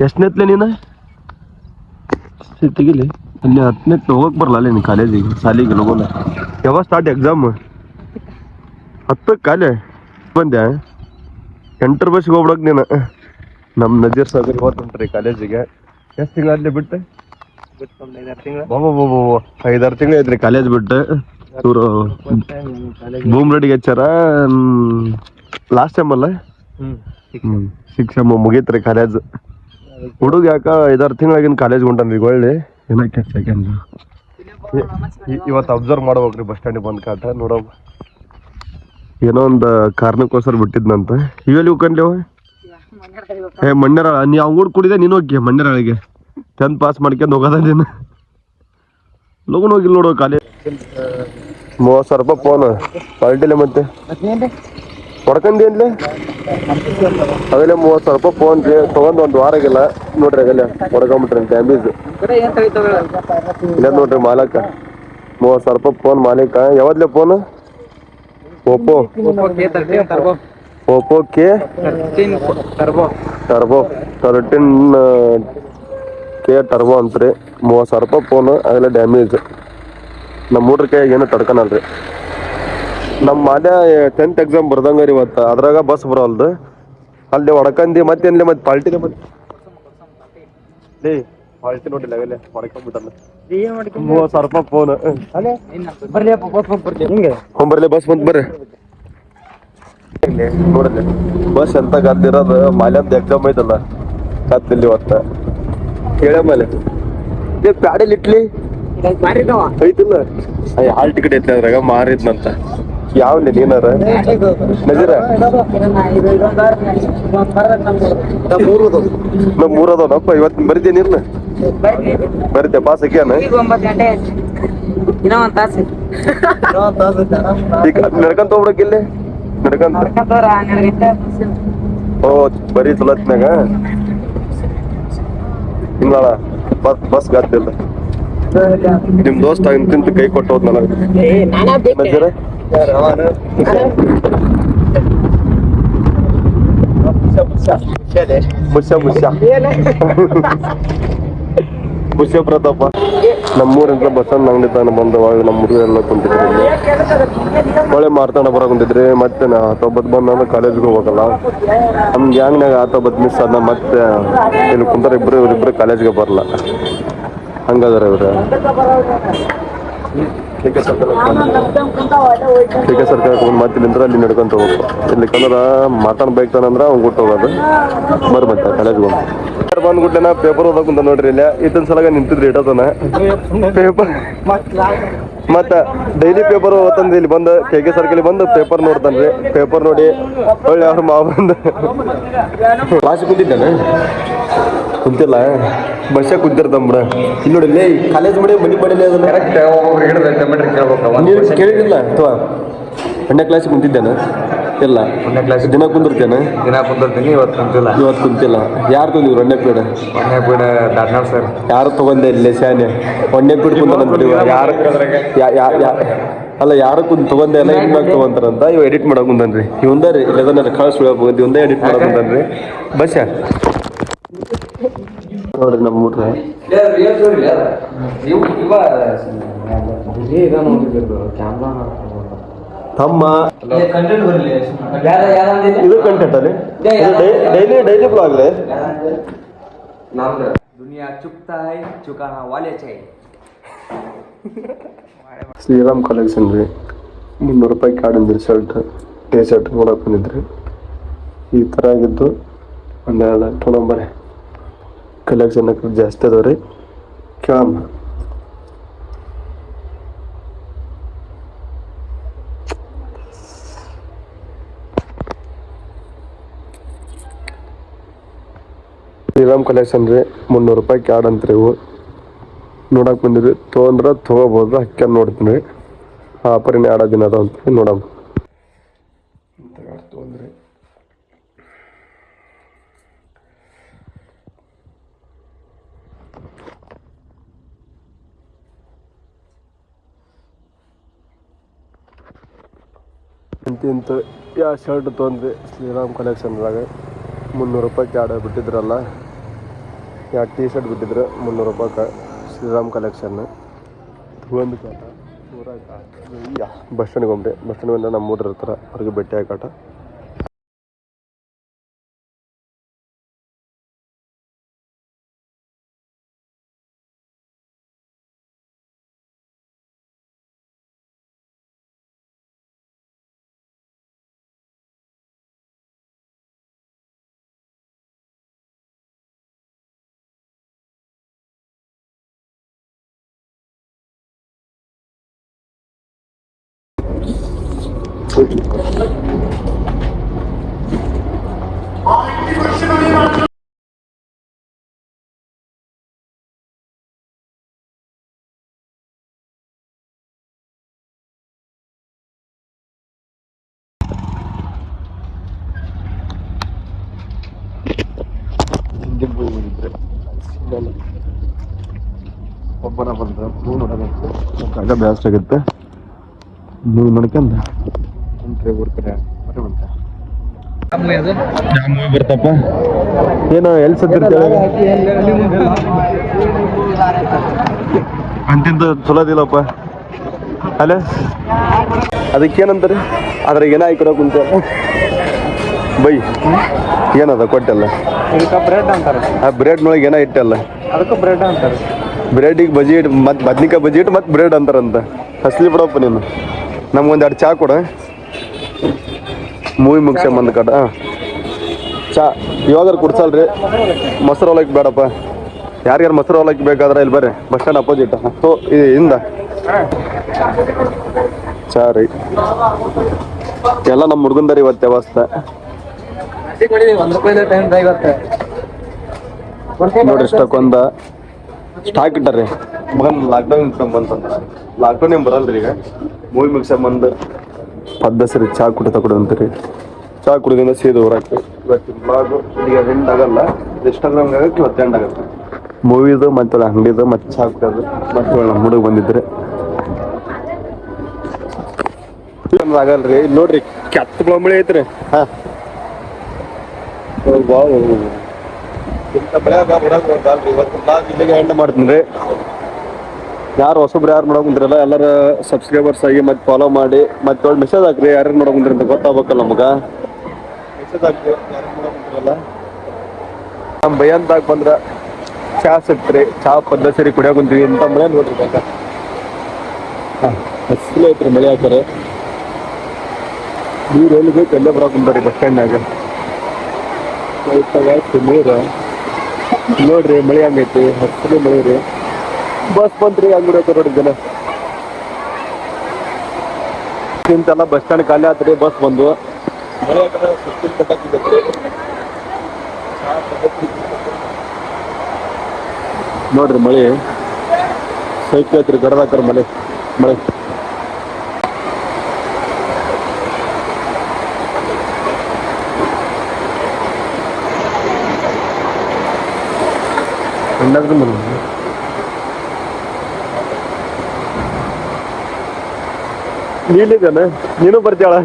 ಎಷ್ಟನೇತ್ಲೆ ನೀನು ತೆಗಿಲಿ ಅಲ್ಲಿ 10ನೇ ಹೋಗಕ್ ಬರಲ್ಲ ಅಲ್ಲಿ ನೀನು ಕಾಲೇಜಿಗೆ ಶಾಲಿಗೆ ಹೋಗೋಲ್ಲ. ಯಾವಾಗ ಸ್ಟಾರ್ಟ್ ಎಕ್ಸಾಮ್? 10ಕ್ಕೆ ಕಾಲೇ ಬಂದ್ಯಾ? 8 ಬಸ್ಸಿಗೆ ಹೋಗ್ಬಿಡಕ್ ನೀನು. ನಮ್ಮ ನಜೀರ್ ಸಾಗರ್ ಹೋಗ್ತಂತ್ರಿ ಕಾಲೇಜಿಗೆ. ಎಷ್ಟು ತಿಂಗಳಾದ್ಲಿ ಬಿಟ್ಟು? 5-6 ತಿಂಗಳು ಐತ್ರಿ ಕಾಲೇಜ್ ಬಿಟ್ಟು. ಇವರು ಭೂಮ್ ರೆಡ್ಡಿಗೆ ಹಚ್ಚಾರ ಲಾಸ್ಟ್ ಟೈಮ್ ಅಲ್ಲ. 6 ಸೆಮ್ ಮುಗೀತ್ರಿ ಕಾಲೇಜ್. ಹುಡುಗ ಯಾಕ 5-6 ತಿಂಗಳಾಗಿನ ಕಾಲೇಜ್ ಹೊಂಟನ್ರಿ ಒಳ್ಳೆ ಏನಕ್ಕೆ ಸೆಕೆಂಡ್. ಇವತ್ತು ಅಬ್ಸರ್ವ್ ಮಾಡ್ಬೇಕ್ರಿ ಬಸ್ ಸ್ಟ್ಯಾಂಡಿಗೆ ಬಂದ್ ಕಾಟ ನೋಡ ಏನೋ ಒಂದು ಕಾರಣಕ್ಕೋಸ್ಕರ ಬಿಟ್ಟಿದ್ನಂತ. ಇವೆಲ್ಲಿ ಹೋಗ್ಕಂಡ್ಲೇವ ಮಣ್ಣರ ನೀ ಅವ್ಗೂಡ್ ಕುಡಿದೆ ನೀನು ಹೋಗಿ ಮಣ್ಣರಾಳಿಗೆ 10th ಪಾಸ್ ಮಾಡ್ಕೊಂಡು ಹೋಗೋದ ನೀನು. ಲಗುನ್ ಹೋಗಿಲ್ಲ ನೋಡು ಕಾಲೇಜ್. 30,000 ರೂಪಾಯಿ ಫೋನ್ ಪಾಲ್ಟಿಲೆ ಮತ್ತೆ ಹೊಡ್ಕಂಡಿ ಅಂದ್ಲೆ ಅವೆಲ್ಲ 30,000 ರೂಪಾಯಿ ಫೋನ್ ರೀ ತಗೊಂಡ್ 1 ವಾರ ಆಗಿಲ್ಲ ನೋಡ್ರಿ. ಅವೆಲ್ಲ ಹೊಡ್ಕೊಂಬಿಟ್ರಿ ಡ್ಯಾಮೇಜ್ ಇಲ್ಲ ನೋಡ್ರಿ. ಮಾಲಕ 30,000 ರೂಪಾಯಿ ಫೋನ್ ಮಾಲೀಕ. ಯಾವದ್ಲೆ phone? Oppo K Turbo 13K Turbo ಅಂತ್ರಿ. 30,000 ರೂಪಾಯಿ ಫೋನ್ ಅವೆಲ್ಲ ಡ್ಯಾಮೇಜ್. ನಮ್ಮ ಹುಡ್ರ ಕೈಯಾಗ ಏನೋ ತಡ್ಕನಲ್ರಿ. ನಮ್ಮ ಮಾನ್ಯ 10th ಎಕ್ಸಾಮ್ ಬರ್ದಂಗಾರಿ ಇವತ್ತು. ಅದ್ರಾಗ ಬಸ್ ಬರಲ್ದು ಅಲ್ಲಿ ಹೊಡ್ಕಂದಿ ಮತ್ತೇನ್ಲಿ ಮತ್ತೆ ಪಾಲ್ಟಿನ ಪಾಲ್ಟಿ ನೋಡಿಲ್ಲ ಅವೆಲ್ಲ ಹೊಡ್ಕೊಂಡ್ಬಿಟ್ಟಲ್ಲ. 30,000 ರೂಪಾಯಿ ಫೋನ್ ಬರ್ಲಿ ಬಸ್ ಬಂತ ಬರ್ರಿ ನೋಡಲ್ಲಿ. ಬಸ್ ಎಂತ ಗದ್ದಿರೋದು ಮಾಲ್ಯದ ಎಕ್ಸಾಮ್ ಐತಲ್ಲ ಗದ್ದಿಲ್ಲಿ ಇವತ್ತ ಕೇಳ ಮೇಲೆ ಪ್ಯಾಡಲ್ಲಿ ಇಟ್ಲಿ ಐತಿಲ್ಲ. ಹಾಲ್ ಟಿಕೆಟ್ ಐತಿ ಅದ್ರಾಗ ಮಾರಿದ್ನಂತ. ಯಾವ್ಲಿ ನೀನಾರ ನಜೀರ ಮೂರದವನಪ್ಪ. ಇವತ್ತು ಬರಿತೀನಿ ಇರ್ನ ಬರಿತೆ ಪಾಸ್ ಆಗ್ಯಾನ. ಈಗ ನಡ್ಕಂತ ಹೋಗ್ಬಿಡಕ್ ಇಲ್ಲಿ ನಡ್ಕಂತ. ಓ ಬರೀ ಚಲತ್ನಾಗ ಹಿಂಗಳ ಬಸ್ ಗದ್ದಿಲ್ಲ. ನಿಮ್ ದೋಸ್ತ ತಿಂತ ಕೈ ಕೊಟ್ಟು ಹೋದ್ನಲ್ಲ ನಜೀರ ಮುಷ್ಯ ಪ್ರತಾಪ. ನಮ್ಮೂರಿಂದ ಬಸಣ್ಣ ಅಂಗಡಿ ತಾನು ಬಂದ ಒಳ್ಳೆ ನಮ್ಮ ಹುಡುಗರೆಲ್ಲ ಕುಂತಿದ್ರಿ. ಒಳ್ಳೆ ಮಾರ್ತಾಡ ಬರಕುಂತಿದ್ರಿ. ಮತ್ತೆ 19 ಬಂದ ಕಾಲೇಜ್ಗೆ ಹೋಗ್ಬೇಕಲ್ಲ. ನಮ್ ಗ್ಯಾಂಗ್ನಾಗ 19 ಮಿಸ್ ಆದ. ಮತ್ತೆ ಇಲ್ಲಿ ಕುಂತಾರ ಇವ್ರಿಬ್ರು ಕಾಲೇಜ್ಗೆ ಬರಲ್ಲ. ಹಂಗಾದಾರ ಇವ್ರ ಕೆ ಸರ್ಕಾರ ಮತ್ತೆ ನಿಂದ್ರೆ ಅಲ್ಲಿ ನಡ್ಕೊಂತ ಹೋಗ್ಬೇಕು. ಇಲ್ಲಿಕಂದ್ರ ಮಾತಾಡ್ ಬೈಕ್ ತಾನಂದ್ರ ಅವ್ನು ಬಿಟ್ಟು ಹೋಗೋದು. ಬರ್ಬತ್ತ ಕಾಲೇಜ್ಗೆ ಬಂದ್ಬಿಟ್ಟೆನ ಪೇಪರ್ ಓದಕ್ಕಂತ ನೋಡ್ರಿ. ಇಲ್ಲ ಇತ್ತೊಂದ್ ಸಲಾಗ ನಿಂತಿದ್ರಿ ಇಟ್ಟತನ ಪೇಪರ್. ಮತ್ತ ಡೈಲಿ ಪೇಪರ್ ಓದ್ತಂದ್ರಿ. ಇಲ್ಲಿ ಬಂದು ಕೆ ಸರ್ಕಲ್ ಬಂದು ಪೇಪರ್ ನೋಡ್ತಾನ್ರಿ. ಪೇಪರ್ ನೋಡಿ ಒಳ್ಳೆ ಅವ್ರ ಮಾವ ಬಂದ ಕ್ಲಾಸ್ ಕುಂತಿದ್ದಾನೆ. ಕುಂತಿಲ್ಲ ಬಸ್ಸ ಕುಂತಿರ್ತಂಬಿಡ. ಇಲ್ಲಿ ನೋಡಿ ಕಾಲೇಜ್ ಮಾಡಿ ಮನಿ ಮಾಡಿಲ್ಲ ಅದನ್ನ ಕೇಳಿದಿಲ್ಲ ಅಥವಾ 2ನೇ ಕ್ಲಾಸಿಗೆ ಕುಂತಿದ್ದೇನೆ. ಇಲ್ಲ 1ನೇ ಕ್ಲಾಸ್ ದಿನ ಕುಂದಿರ್ತೇನೆ. ಇವತ್ತು ಕುಂತಿಲ್ಲ. ಯಾರು ತಂದಿದ್ರು 1ನೇ ಪೀಡ? ದಾಟ್ನಾಳ್ ಸರ್. ಯಾರು ತಗೊಂಡೆ ಇಲ್ಲೇ ಶಾನೆ 1ನೇ ಪೀಡ್ ಕುಂತಾನಂತ. ಯಾರು ಅಲ್ಲ ಯಾರು ತಗೊಂಡೆ ಎಲ್ಲ ಇನ್ಮ್ಯಾಗ ತಗೊಂತಾರಂತ. ಇವ್ ಎಡಿಟ್ ಮಾಡಕ್ ಕುಂತಾನ್ರಿ. ಇವಂದಾರಿ ಇಲ್ಲದನ್ನ ಕಳ್ಸಿ ಇವಂದೇ ಎಡಿಟ್ ಮಾಡಕ್ ಕುಂತಾನ್ರಿ. ಬಸ್ಸ ನೋಡ್ರಿ ನಮ್ಮ ಊರ್ರೆ ತಮ್ಮ ಇದು ಕಂಟೆಂಟ್ ಅಲ್ಲಿ ಡೈಲಿ ಬ್ಲಾಗ್ಲೆ दुनिया चुकता है चुकाना वाले चाहिए. ಶ್ರೀರಾಮ್ ಕಲೆಕ್ಷನ್ ರೀ. 300 ರೂಪಾಯಿ ಕಾಡಿಂದ್ರಿ ಟೀ ಶರ್ಟ್ ನೋಡಕ್ ಬಂದಿದ್ರಿ. ಈ ಥರ ಆಗಿದ್ದು ಒಂದೆರಡು ತೊಗೊಂಬರಿ. ಕಲೆಕ್ಷನ್ ಜಾಸ್ತಿ ಅದಾವ ರೀ. ಕೇಳಮ್ಮ ಶ್ರೀರಾಮ್ ಕಲೆಕ್ಷನ್ ರೀ. 300 ರೂಪಾಯಿ ಕ್ಯಾಡ್ ಅಂತ್ರಿ. ಇವು ನೋಡಕ್ ಬಂದಿರಿ. ತೊಗೊಂಡ್ರ ತೊಗೋಬೋದು. ಹಾಕ್ಯ ನೋಡ್ತೀನಿ ರೀ. ಆಫರಿನ 2 ದಿನ ಅದಾವ ಅಂತ ನೋಡಮ್ಮ. ತೊಗೊಂಡ್ರಿ ಇಂತ ಶರ್ಟ್ ತೊಗೊಂಡ್ರಿ ಶ್ರೀರಾಮ್ ಕಲೆಕ್ಷನ್ದಾಗ 300 ರೂಪಾಯಿ ಕ್ಯಾಡ್ ಬಿಟ್ಟಿದ್ರಲ್ಲ. 2 ಟೀ ಶರ್ಟ್ ಬಿಟ್ಟಿದ್ರು 300 ರೂಪಾಯಿ ಶ್ರೀರಾಮ್ ಕಲೆಕ್ಷನ್ ಒಂದು ಕಾಟ ಬಸ್ ಸ್ಟ್ಯಾಂಡ್ಗೆ ಹೋಗ್ರಿ ಬಸ್ ಸ್ಟ್ಯಾಂಡ್ ಬಂದ ನಮ್ಮ ಊರು ಇರ್ತಾರೆ ಅವ್ರಿಗೆ ಭೇಟಿ ಆಗಾಟ ಹಿಂದಿನ ಮೂವಿ ಬಂದಿದ್ರೆ ಒಬ್ಬನ ಬಂದ ಮೂವ್ ನೋಡೋದಂತೆ ಬ್ಯಾಸ್ಟ್ ಆಗುತ್ತೆ ಮೂವಿ ನೋಡ್ಕೊಂಡ ಊರ್ಕಡೆ ಮನೆ ಬಂತ ಮೂವಿ ಬರ್ತಪ್ಪ ಏನೋ ಎಲ್ಲಿ ಸತ್ತಿರ್ತೇವೆ ಅಂತಿಂತ ಚಲೋದಿಲ್ಲಪ್ಪ ಅಲ್ಲೇ ಅದಕ್ಕೇನಂತಾರೆ ಅದ್ರಾಗ ಏನ ಹಾಕಿರೋ ಕುಂತ ಬೈ ಏನದ ಕೊಟ್ಟಲ್ಲ ಬ್ರೆಡ್ ಅಂತಾರೆ ಆ ಬ್ರೆಡ್ ನೊಳಗೆ ಏನ ಇಟ್ಟಲ್ಲ ಅದಕ್ಕೆ ಬ್ರೆಡ್ ಅಂತಾರೆ ಬ್ರೆಡ್ಡಿಗೆ ಬಜಿ ಇಟ್ಟು ಮತ್ತೆ ಬದ್ನಿಕಾಯಿ ಬಜಿ ಇಟ್ಟು ಮತ್ತೆ ಬ್ರೆಡ್ ಅಂತಾರಂತ ಹಸ್ಲಿ ಬಿಡಪ್ಪ ನೀನು ನಮ್ಗೊಂದು 2 ಚಾ ಕೊಡ ಮೂವಿ ಮುಗಿಸ್ಕೊಂಬಂದು ಕಟ ಚಾ ಇವಾಗಾರು ಕುಡ್ಸಲ್ರಿ ಮೊಸರು ಅವಲಕ್ಕಿ ಬೇಡಪ್ಪ ಯಾರ್ಯಾರು ಮೊಸರು ಅವಲಕ್ಕಿ ಬೇಕಾದ್ರೆ ಇಲ್ಲಿ ಬರ್ರಿ ಬಸ್ ಸ್ಟ್ಯಾಂಡ್ ಅಪೋಸಿಟ್ ಸೊ ಇಂದ ಚಾ ರೀ ಎಲ್ಲ ನಮ್ಮ ಹುಡುಗಂದರಿ ಇವತ್ತು ವ್ಯವಸ್ಥೆ ನೋಡ್ರಿ ಇಷ್ಟಕ್ಕೊಂದ ಸ್ಟಾಕ್ ಇಟ್ಟಾರ್ರಿ ಬಂದು ಲಾಕ್ಡೌನ್ ಬಂತಂದ್ರೆ ಲಾಕ್ಡೌನ್ ಏನು ಬರಲ್ರಿ ಈಗ ಮೂವಿ ಮುಗಿಸ್ಕೊಂಬಂದು ಪದ್ದಸರಿ ಚಾ ತಗೊಡು ಅಂತೀರಿ ಚಾ ಕುಡಿದಿಂದ ಸೀದಾ ಹೊರಕ್ಕೆ ಇವತ್ತಿನ ಬ್ಲಾಗು ಈಗ ಎಂಡ್ ಆಗಲ್ಲ ಇನ್ಸ್ಟಾಗ್ರಾಮ್ಗೆ ಆಗಕ್ಕೆ ಇವತ್ತು ಎಂಡ್ ಆಗುತ್ತೆ ಮೂವಿದು ಮತ್ತೆ ಅಂಗಡಿದು ಮತ್ತೆ ಚಾ ಕುಡಿಯೋದು ಮತ್ತೆ ನಮ್ಮ ಹುಡುಗ ಬಂದಿದ್ರೆ ಆಗಲ್ರಿ ನೋಡ್ರಿ ಕೆತ್ತ ಬಂಬಳಿ ಐತ್ರಿ ಹಾಂ ಇಂಥ ಬೆಳೆ ಇವತ್ತು ಬ್ಲಾಗ್ ಇಲ್ಲಿಗೆ ಎಂಡ್ ಮಾಡ್ತೀನಿ ರೀ ಯಾರು ಹೊಸಬ್ರು ಯಾರು ನೋಡಕ್ ಕುಂತಿರಲ್ಲ ಎಲ್ಲರೂ ಸಬ್ಸ್ಕ್ರೈಬರ್ಸ್ ಆಗಿ ಮತ್ತೆ ಫಾಲೋ ಮಾಡಿ ಮತ್ತೆ ಒಳ್ಳೆ ಮೆಸೇಜ್ ಹಾಕ್ರಿ ಯಾರು ನೋಡಕ್ ಕುಂತಿರಿ ಅಂತ ಗೊತ್ತಾಗಬೇಕಲ್ಲ ನಮಗೆ ಮೆಸೇಜ್ ಹಾಕ್ರಿ ಯಾರು ನೋಡಕ್ ಕುಂತಿರಲ್ಲ ನಮ್ಮ ಬೈಯಂತಾಗ ಬಂದ್ರೆ ಚಾ ಸಿಕ್ತ್ರಿ ಚಾ ಪದ್ಧತಿ ಕುಡಿಯೋಕೆ ಕುಂತೀವಿ ಇಂಥ ಮಳೆ ನೋಡ್ರಿ ಬೇಕಾ ಹಾಂ ಹಸಿಲು ಐತ್ರಿ ಮಳೆ ಹಾಕ್ತಾರೆ ನೀರು ಎಲ್ಲಿ ಬೇಕು ಎಲ್ಲೇ ಬರೋಕೆ ಕುಂತಾರಿ ಬಸ್ ಸ್ಟ್ಯಾಂಡ್ನಾಗ ನೀರು ನೋಡ್ರಿ ಮಳೆ ಹಂಗೈತಿ ಹಸಿಲು ಮಳೆ ರೀ ಬಸ್ ಬಂತ್ರಿ ಹಂಗ್ ನೋಡಿ ಜನ ಇಂತೆಲ್ಲ ಬಸ್ ಸ್ಟ್ಯಾಂಡ್ ಖಾಲಿ ಆತ್ರಿ ಬಸ್ ಬಂದು ನೋಡ್ರಿ ಮಳೆ ಸೈಕಲ್ ಐತ್ರಿ ಗಡದಾಕರ ಮಳೆ ಮಳೆ ನೀನಿದ್ದಾನೆ ನೀನು ಬರ್ತೀಯಾಳ